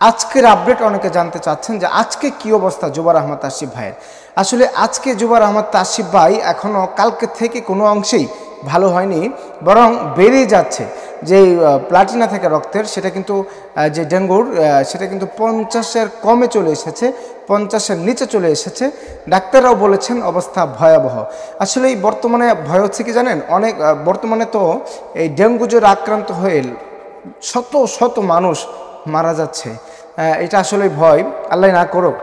আজকের আপডেট অনেকে জানতে চাচ্ছেন যে আজকে কি অবস্থা জুবায়ের আহমদ তাসিফ ভাইয়ের। আসলে আজকে জুবায়ের আহমদ তাসিফ ভাই এখনও কালকে থেকে কোনো অংশেই ভালো হয়নি, বরং বেড়ে যাচ্ছে। যে প্লাটিনা থেকে রক্তের সেটা কিন্তু যে ডেঙ্গুর সেটা কিন্তু 50-এর কমে চলে এসেছে, 50-এর নিচে চলে এসেছে। ডাক্তাররাও বলেছেন অবস্থা ভয়াবহ। আসলে এই বর্তমানে ভয় হচ্ছে কি জানেন, অনেক বর্তমানে তো এই ডেঙ্গু জ্বরে আক্রান্ত হয়ে শত শত মানুষ মারা যাচ্ছে। এটা আসলে ভয়, আল্লাহ না করুক।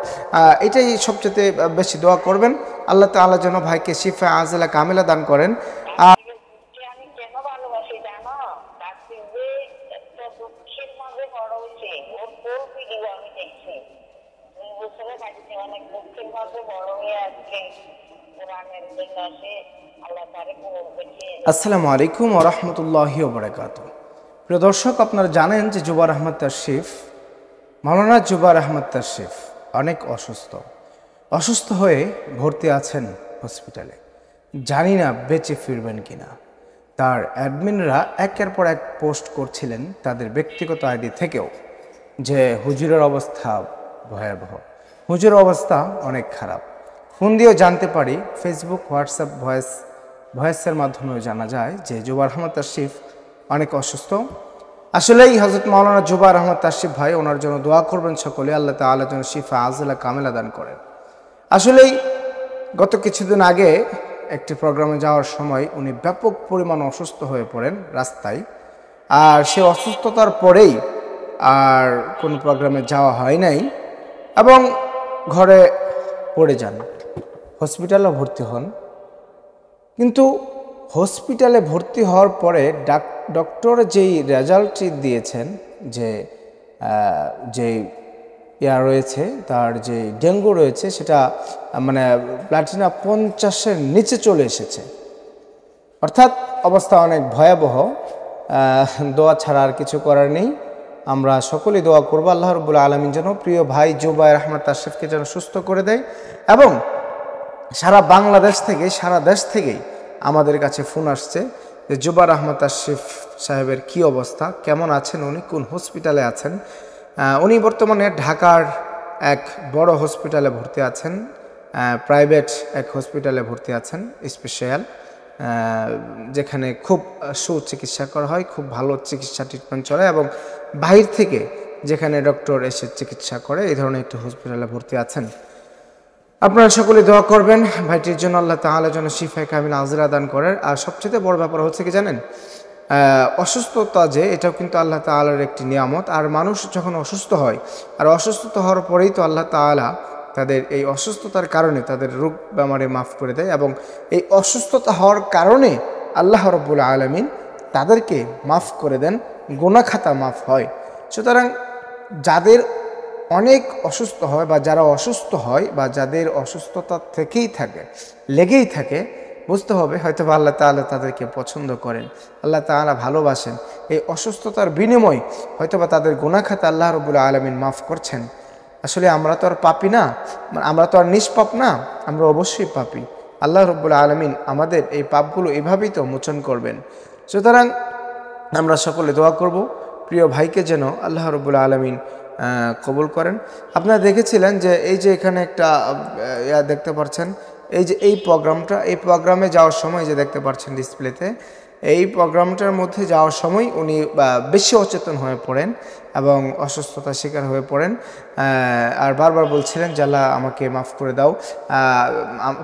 এটাই সবচেয়ে বেশি দোয়া করবেন, আল্লাহ তাআলা যেন ভাইকে শিফা আজলা কামিলা দান করেন। আসসালামু আলাইকুম ওয়া রাহমাতুল্লাহি ওয়া বারাকাতুহু। প্রিয় দর্শক, আপনারা জানেন যে জুবায়ের আহমদ তাসিফ, মাওলানা জুবায়ের আহমদ তাসিফ অনেক অসুস্থ হয়ে ভর্তি আছেন হসপিটালে। জানি না বেঁচে ফিরবেন কিনা। তার অ্যাডমিনরা একের পর এক পোস্ট করছিলেন তাদের ব্যক্তিগত আইডি থেকেও যে হুজুরের অবস্থা ভয়াবহ, হুজুরের অবস্থা অনেক খারাপ। ফোন দিয়েও জানতে পারি, ফেসবুক, হোয়াটসঅ্যাপ, ভয়েসের মাধ্যমেও জানা যায় যে জুবায়ের আহমদ তাসিফ অনেক অসুস্থ। আসলেই হযরত মাওলানা জুবায়ের আহমদ তাসিফ ভাই, ওনার জন্য দোয়া করবেন সকলে, আল্লাহ তাআলা যেন শিফা আজলা কামিলা দান করেন। আসলেই গত কিছুদিন আগে একটি প্রোগ্রামে যাওয়ার সময় উনি ব্যাপক পরিমাণ অসুস্থ হয়ে পড়েন রাস্তায়। আর সে অসুস্থতার পরেই আর কোনো প্রোগ্রামে যাওয়া হয় নাই এবং ঘরে পড়ে যান, হসপিটালেও ভর্তি হন। কিন্তু হসপিটালে ভর্তি হওয়ার পরে ডক্টর যেই রেজাল্টটি দিয়েছেন যে রয়েছে, তার যে ডেঙ্গু রয়েছে সেটা মানে প্লাটিনা 50-এর নিচে চলে এসেছে, অর্থাৎ অবস্থা অনেক ভয়াবহ। দোয়া ছাড়া আর কিছু করার নেই। আমরা সকলেই দোয়া করবো আল্লাহ রাব্বুল আলামিন যেন প্রিয় ভাই জুবায়ের আহমদ তাসিফকে যেন সুস্থ করে দেয়। এবং সারা বাংলাদেশ থেকে, সারা দেশ থেকেই আমাদের কাছে ফোন আসছে যে জুবায়ের আহমদ তাসিফ সাহেবের কি অবস্থা, কেমন আছেন উনি, কোন হসপিটালে আছেন। উনি বর্তমানে ঢাকার এক বড় হসপিটালে ভর্তি আছেন, প্রাইভেট এক হসপিটালে ভর্তি আছেন, স্পেশাল, যেখানে খুব সুচিকিৎসা করা হয়, খুব ভালো চিকিৎসা ট্রিটমেন্ট চলে এবং বাহির থেকে যেখানে ডক্টর এসে চিকিৎসা করে, এই ধরনের একটি হসপিটালে ভর্তি আছেন। আপনারা সকলে দোয়া করবেন ভাইটির জন্য, আল্লাহ তাআলা যেন শিফায়ে কামিলা আজলা দান করেন। আর সবচেয়ে বড় ব্যাপার হচ্ছে কি জানেন, অসুস্থতা যে এটাও কিন্তু আল্লাহ তাআলার একটি নিয়ামত। আর মানুষ যখন অসুস্থ হয়, আর অসুস্থতা হওয়ার পরেই তো আল্লাহ তাআলা তাদের এই অসুস্থতার কারণে তাদের রোগ বেমারে মাফ করে দেয় এবং এই অসুস্থতা হওয়ার কারণে আল্লাহ রাব্বুল আলামিন তাদেরকে মাফ করে দেন, গুনাহ খাতা মাফ হয়। সুতরাং যাদের অনেক অসুস্থ হয় বা যারা অসুস্থ হয় বা যাদের অসুস্থতা থেকেই থাকে, লেগেই থাকে, বুঝতে হবে হয়তো আল্লাহ তাআলা তাদেরকে পছন্দ করেন, আল্লাহ তাআলা ভালোবাসেন। এই অসুস্থতার বিনিময়ে হয়তোবা তাদের গুনাহ খাতা আল্লাহ রাব্বুল আলামিন মাফ করছেন। আসলে আমরা তো আর পাপী না, আমরা তো আর নিষ্পাপ না, আমরা অবশ্যই পাপী। আল্লাহ রাব্বুল আলামিন আমাদের এই পাপগুলো এভাবেই তো মোচন করবেন। সুতরাং আমরা সকলে দোয়া করব প্রিয় ভাইকে যেন আল্লাহ রাব্বুল আলামিন কবুল করেন। আপনারা দেখেছিলেন যে এই যে এখানে একটা দেখতে পাচ্ছেন, এই যে এই প্রোগ্রামে যাওয়ার সময় যে দেখতে পাচ্ছেন ডিসপ্লেতে, এই প্রোগ্রামটার মধ্যে যাওয়ার সময় উনি বেশি অচেতন হয়ে পড়েন এবং অসুস্থতার শিকার হয়ে পড়েন। আর বারবার বলছিলেন যে আল্লাহ আমাকে মাফ করে দাও,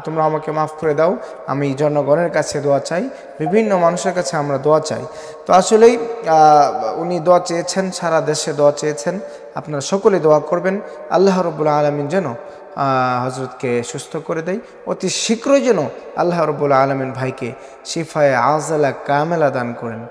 তোমরা আমাকে মাফ করে দাও, আমি জনগণের কাছে দোয়া চাই, বিভিন্ন মানুষের কাছে আমরা দোয়া চাই। তো আসলেই উনি দোয়া চেয়েছেন, সারা দেশে দোয়া চেয়েছেন। আপনারা সকলে দোয়া করবেন আল্লাহ রাব্বুল আলামিন যেন হযরতকে সুস্থ করে দেয়, অতি শীঘ্রই যেন আল্লাহ রাব্বুল আলামিন ভাইকে শিফায়ে আজলা কামিলা দান করেন।